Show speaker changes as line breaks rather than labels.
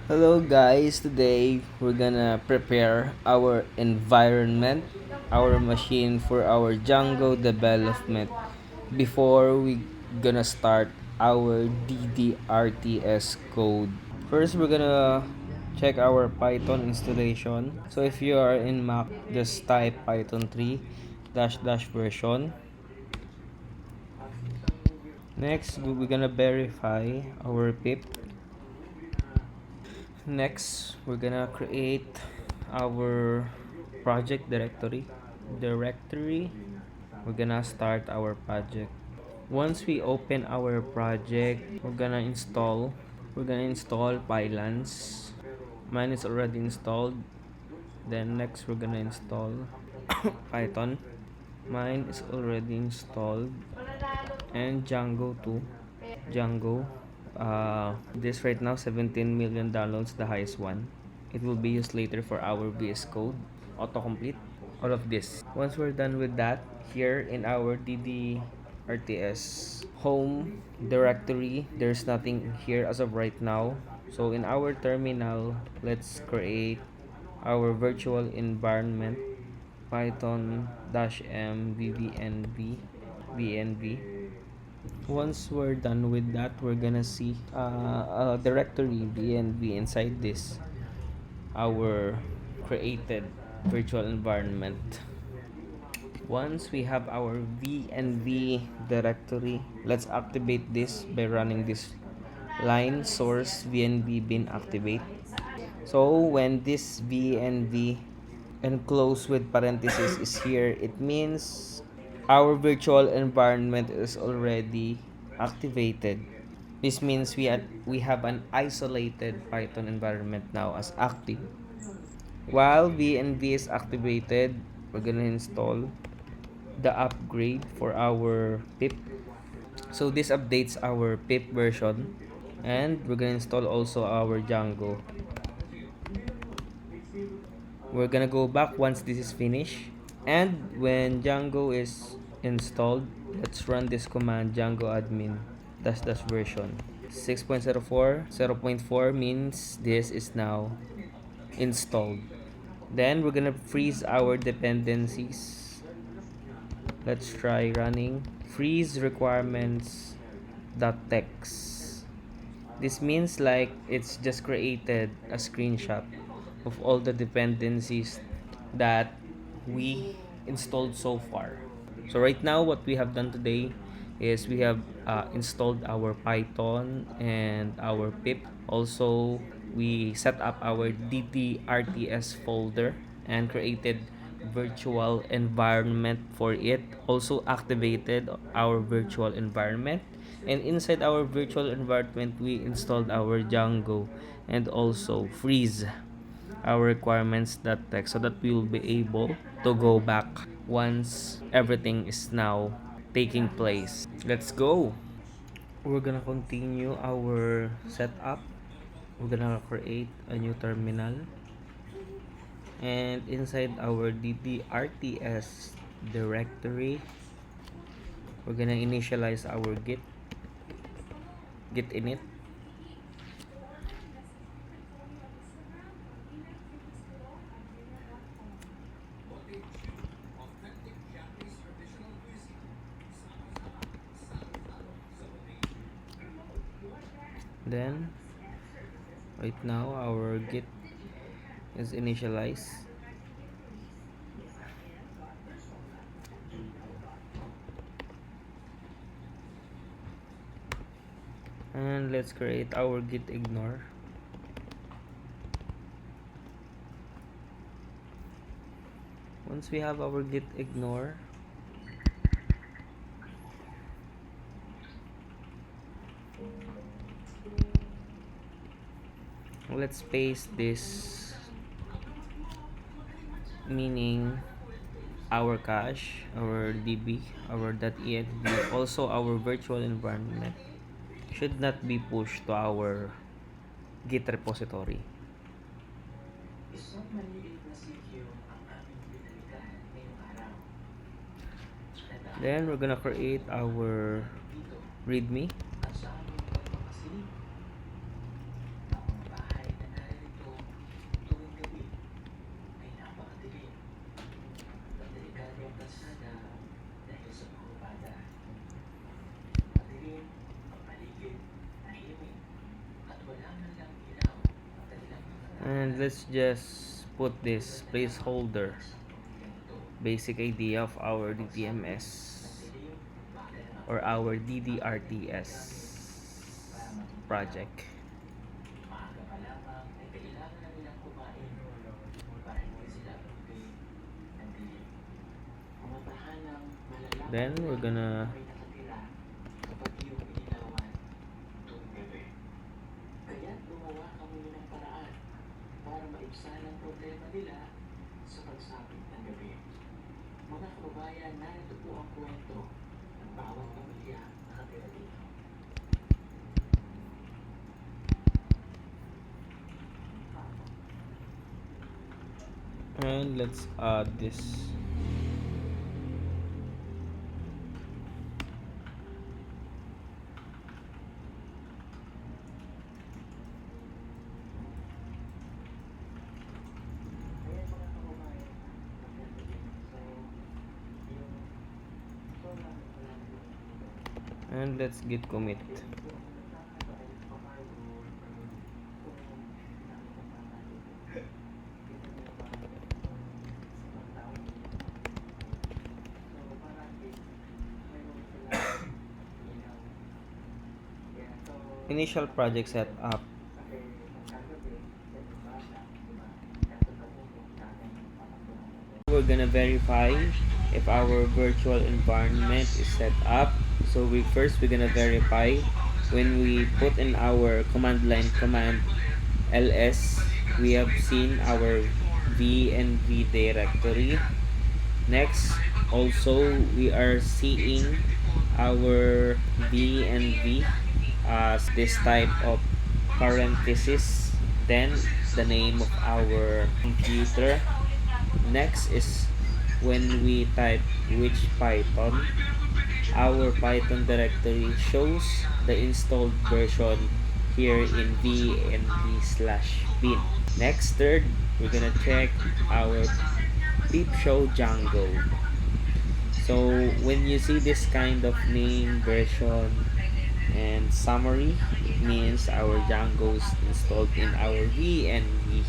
Hello guys, today we're gonna prepare our environment, our machine for our Django development before we gonna start our DDRTS code. First we're gonna check our Python installation. So if you are in Mac, just type Python 3 dash dash version. Next we're gonna verify our pip. Next, we're gonna create our project directory. We're gonna start our project. Once we open our project, we're gonna install pylons. Mine is already installed. Then next we're gonna install Python. Mine is already installed, and Django too. Django. This right now 17 million downloads, the highest one. It will be used later for our VS Code, autocomplete, all of this. Once we're done with that, here in our DDRTS home directory, there's nothing here as of right now. So in our terminal, let's create our virtual environment python-m vnv. Once we're done with that, we're gonna see a directory vnv inside this our created virtual environment. Once we have our vnv directory, let's activate this by running this line source vnv bin activate. So when this vnv enclosed with parentheses is here, it means our virtual environment is already activated. This means we have an isolated Python environment now as active. While VNV is activated, we're gonna install the upgrade for our pip. So this updates our pip version, and we're gonna install also our Django. We're gonna go back once this is finished, and when Django is installed, let's run this command Django admin dash dash version 6.04. 0.4 means this is now installed. Then we're gonna freeze our dependencies. Let's try running freeze requirements dot text. This means like it's just created a screenshot of all the dependencies that we installed so far. So right now what we have done today is we have installed our Python and our pip. Also, we set up our DTRTS folder and created virtual environment for it. Also activated our virtual environment, and inside our virtual environment we installed our Django and also freeze our requirements.txt so that we will be able to go back once everything is now taking place. Let's go. We're gonna continue our setup. We're gonna create a new terminal, and inside our DDRTS directory, we're gonna initialize our git init. Then right now our git is initialized, and let's create our git ignore. Once we have our git ignore, let's paste this, meaning our cache, our db, our .env, also our virtual environment should not be pushed to our git repository. Then we're gonna create our readme. And let's just put this placeholder basic idea of our DTMS or our DDRTS project. Then we're gonna and let's add this. And let's git commit. Initial project setup. We're gonna verify if our virtual environment is set up. So we're gonna verify when we put in our command line command ls, we have seen our VNV directory. Next, also we are seeing our VNV as this type of parenthesis, then the name of our computer. Next is when we type which Python, our Python directory shows the installed version here in vnv/bin. Next, third, we're gonna check our peep show Django. So when you see this kind of name, version, and summary, it means our Django is installed in our VNV.